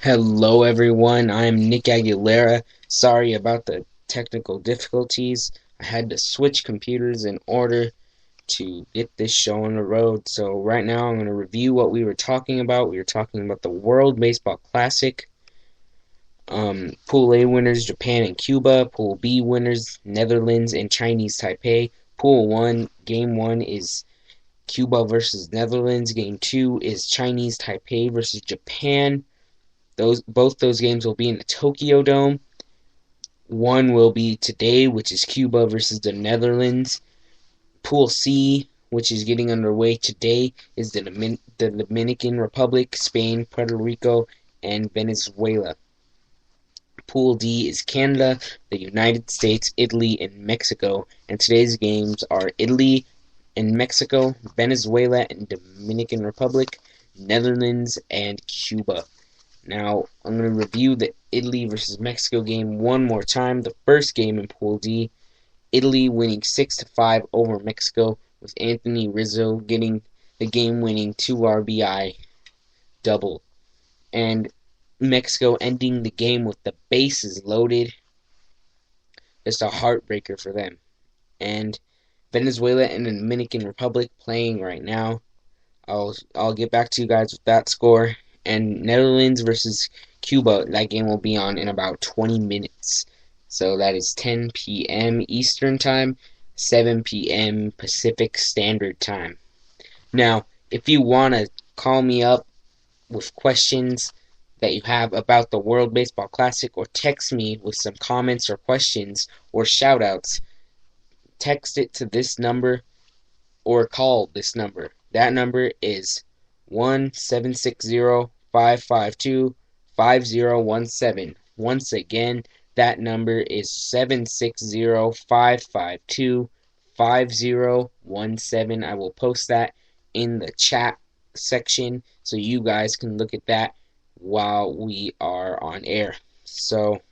Hello everyone, I'm Nick Aguilera. Sorry about the technical difficulties. I had to switch computers in order to get this show on the road. So right now I'm going to review what we were talking about. We were talking about the World Baseball Classic. Pool A winners, Japan and Cuba. Pool B winners, Netherlands and Chinese Taipei. Pool 1, Game 1 is Cuba versus Netherlands. Game 2 is Chinese Taipei versus Japan. Both those games will be in the Tokyo Dome. One will be today, which is Cuba versus the Netherlands. Pool C, which is getting underway today, is the Dominican Republic, Spain, Puerto Rico, and Venezuela. Pool D is Canada, the United States, Italy, and Mexico. And today's games are Italy and Mexico, Venezuela and Dominican Republic, Netherlands, and Cuba. Now, I'm going to review the Italy versus Mexico game one more time. The first game in Pool D, Italy winning 6-5 over Mexico, with Anthony Rizzo getting the game-winning 2 RBI double. And Mexico ending the game with the bases loaded. Just a heartbreaker for them. And Venezuela and the Dominican Republic playing right now. I'll get back to you guys with that score. And Netherlands versus Cuba, that game will be on in about 20 minutes. So that is 10 p.m. Eastern Time, 7 p.m. Pacific Standard Time. Now, if you want to call me up with questions that you have about the World Baseball Classic, or text me with some comments or questions or shoutouts, text it to this number or call this number. That number is 1-760-552-5017. Once again, that number is 760-552-5017. I will post that in the chat section so you guys can look at that while we are on air. So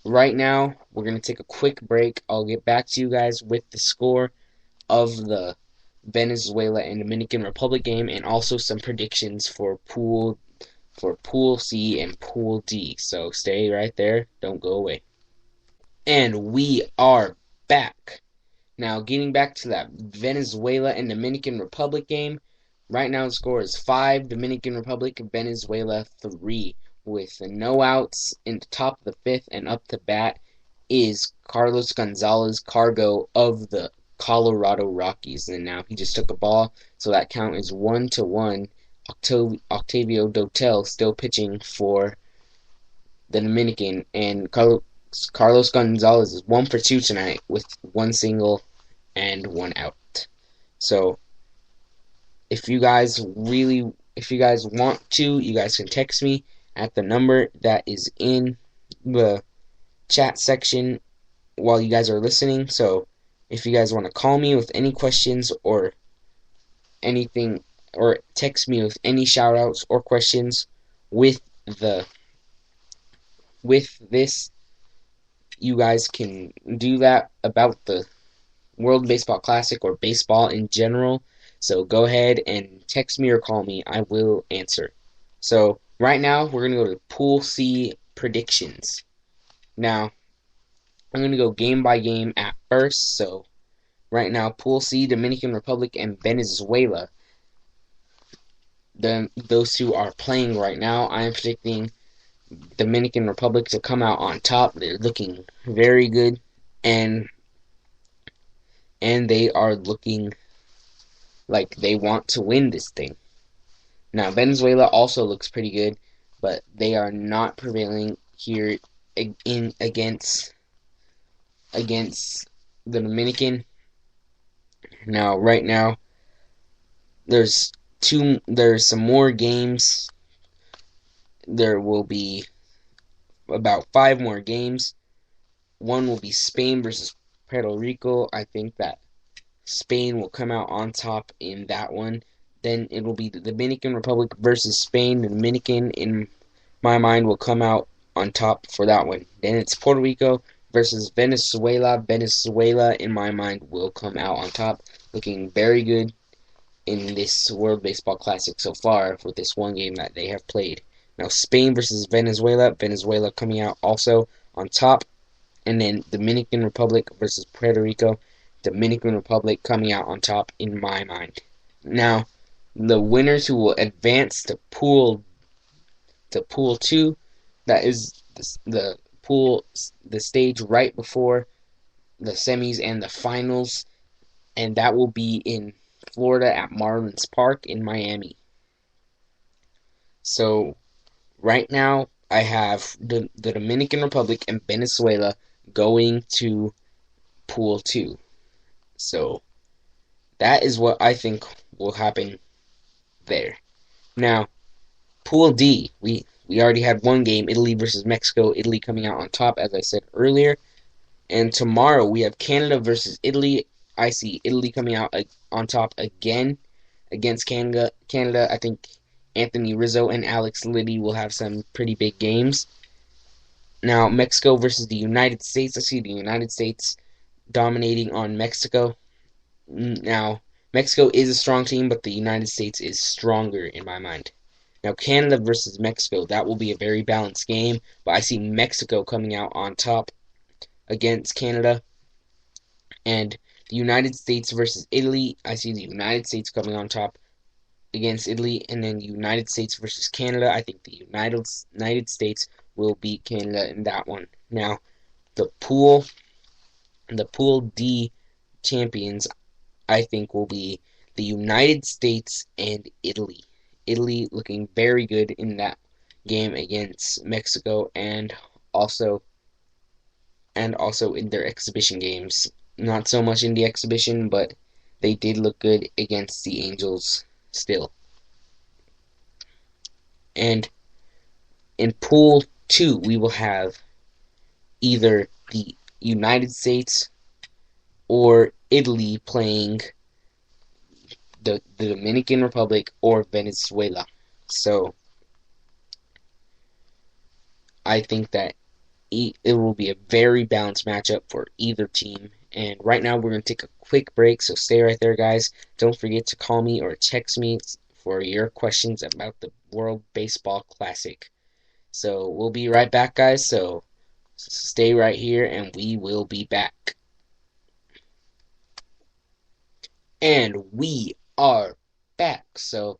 right now, we're going to take a quick break. I'll get back to you guys with the score of the Venezuela and Dominican Republic game, and also some predictions for Pool C and Pool D. So stay right there, don't go away. And we are back. Now, getting back to that Venezuela and Dominican Republic game, right now the score is 5 Dominican Republic, Venezuela 3, with no outs in the top of the fifth, and up to bat is Carlos Gonzalez Cargo of the Colorado Rockies. And now he just took a ball, so that count is 1-1. Octavio Dotel still pitching for the Dominican, and Carlos Gonzalez is 1 for 2 tonight with 1 single and 1 out. So if you guys want to, you guys can text me at the number that is in the chat section while you guys are listening. So if you guys want to call me with any questions or anything, or text me with any shoutouts or questions with this, you guys can do that about the World Baseball Classic or baseball in general. So go ahead and text me or call me. I will answer. So right now, we're going to go to Pool C predictions. Now, I'm going to go game by game at first. So right now, Pool C, Dominican Republic, and Venezuela. Those two are playing right now. I am predicting Dominican Republic to come out on top. They're looking very good, and they are looking like they want to win this thing. Now, Venezuela also looks pretty good, but they are not prevailing here against the Dominican. Now, right now, there's some more games. There will be about 5 more games. One will be Spain versus Puerto Rico. I think that Spain will come out on top in that one. Then it will be the Dominican Republic versus Spain. The Dominican, in my mind, will come out on top for that one. Then it's Puerto Rico versus Venezuela. Venezuela, in my mind, will come out on top, looking very good in this World Baseball Classic so far with this one game that they have played. Now Spain versus Venezuela. Venezuela coming out also on top. And then Dominican Republic versus Puerto Rico. Dominican Republic coming out on top in my mind. Now, the winners who will advance to pool 2, that is the stage right before the semis and the finals, and that will be in Florida at Marlins Park in Miami. So right now I have the Dominican Republic and Venezuela going to pool 2. So that is what I think will happen there. Now, pool D, we already had one game, Italy versus Mexico, Italy coming out on top, as I said earlier. And tomorrow we have Canada versus Italy. I see Italy coming out on top again against Canada. I think Anthony Rizzo and Alex Liddy will have some pretty big games. Now, Mexico versus the United States. I see the United States dominating on Mexico. Now, Mexico is a strong team, but the United States is stronger in my mind. Now, Canada versus Mexico, that will be a very balanced game, but I see Mexico coming out on top against Canada. And the United States versus Italy, I see the United States coming on top against Italy. And then the United States versus Canada, I think the United States will beat Canada in that one. Now, the pool D champions, I think, will be the United States and Italy. Italy looking very good in that game against Mexico, and also in their exhibition games. Not so much in the exhibition, but they did look good against the Angels still. And in pool 2, we will have either the United States or Italy playing the Dominican Republic or Venezuela. So I think that it will be a very balanced matchup for either team. And right now we're going to take a quick break, so stay right there, guys. Don't forget to call me or text me for your questions about the World Baseball Classic. So we'll be right back, guys, so stay right here and we will be back. And we are back. So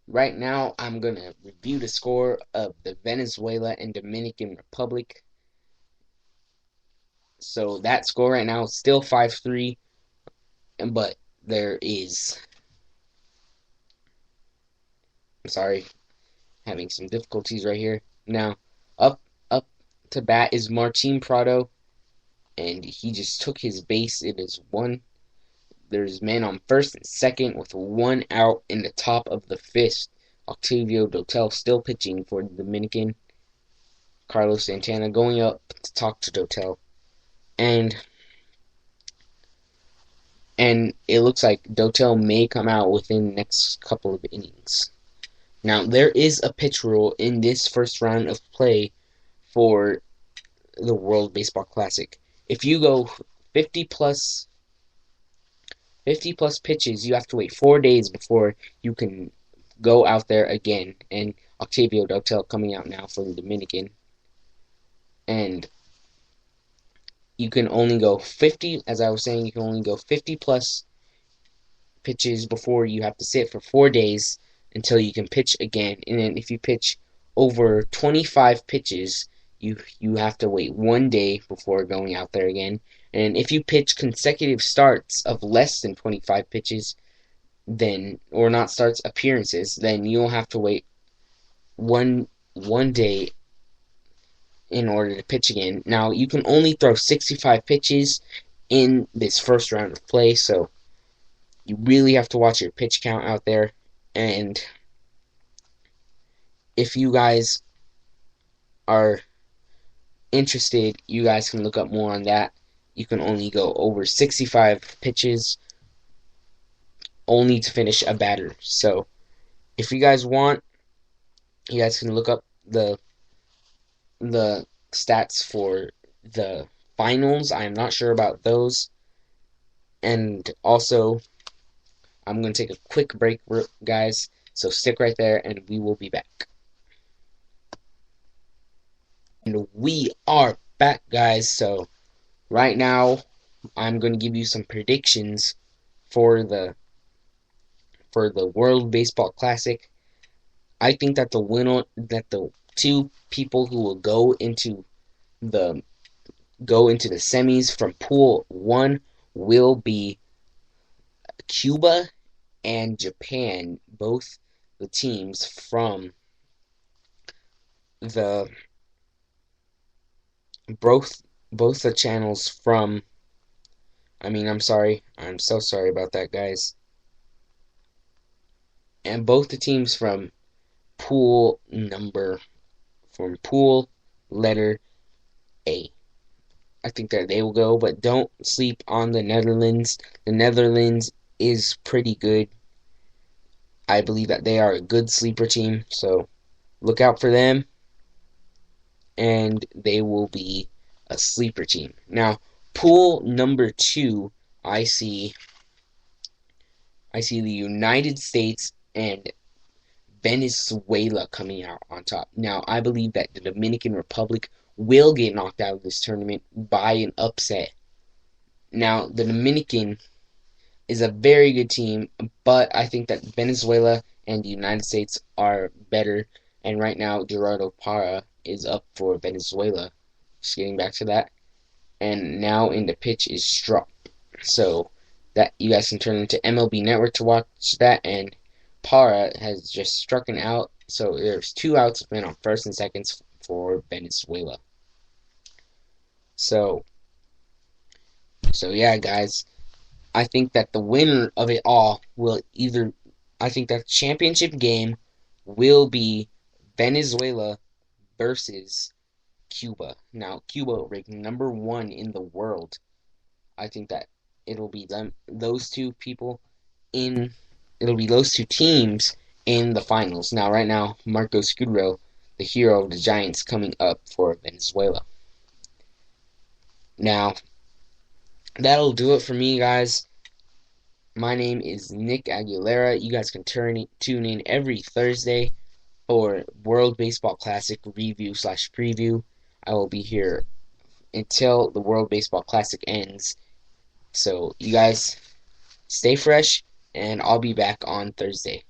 right now I'm going to review the score of the Venezuela and Dominican Republic. So that score right now is still 5-3, but there is, I'm sorry, having some difficulties right here. Now, up to bat is Martin Prado, and he just took his base. It is one. There's men on first and second with 1 out in the top of the 5th. Octavio Dotel still pitching for the Dominican. Carlos Santana going up to talk to Dotel. And it looks like Dotel may come out within the next couple of innings. Now, there is a pitch rule in this first round of play for the World Baseball Classic. If you go 50 plus pitches, you have to wait 4 days before you can go out there again. And Octavio Dotel coming out now for the Dominican. And you can only go 50, as I was saying, you can only go 50 plus pitches before you have to sit for 4 days until you can pitch again. And then if you pitch over 25 pitches, you have to wait 1 day before going out there again. And if you pitch consecutive starts of less than 25 pitches, then, or not starts, appearances, then you'll have to wait one day in order to pitch again. Now, you can only throw 65 pitches in this first round of play, so you really have to watch your pitch count out there. And if you guys are interested, you guys can look up more on that. You can only go over 65 pitches only to finish a batter. So if you guys want, you guys can look up the stats for the finals. I'm not sure about those. And also, I'm going to take a quick break, guys. So stick right there and we will be back. And we are back, guys. So right now, I'm going to give you some predictions for the World Baseball Classic. I think that the two people who will the go into the semis from Pool 1 will be Cuba and Japan, both the teams from the both the channels from I'm sorry. I'm so sorry about that, guys. And both the teams pool number from pool letter A. I think that they will go, but don't sleep on the Netherlands. The Netherlands is pretty good. I believe that they are a good sleeper team, so look out for them, and they will be a sleeper team. Now, pool number 2, I see the United States and Venezuela coming out on top. Now, I believe that the Dominican Republic will get knocked out of this tournament by an upset. Now, the Dominican is a very good team, but I think that Venezuela and the United States are better. And right now, Gerardo Parra is up for Venezuela. Just getting back to that. And now in the pitch is Struck. So that you guys can turn into MLB Network to watch that. And Parra has just struck out. So there's 2 outs men on first and seconds for Venezuela. So yeah, guys. I think that the winner of it all I think that the championship game will be Venezuela versus Cuba. Now, Cuba ranked number 1 in the world. I think that it'll be those two teams in the finals. Now, right now, Marco Scudero, the hero of the Giants, coming up for Venezuela. Now, that'll do it for me, guys. My name is Nick Aguilera. You guys can tune in every Thursday for World Baseball Classic review/preview. I will be here until the World Baseball Classic ends. So you guys stay fresh, and I'll be back on Thursday.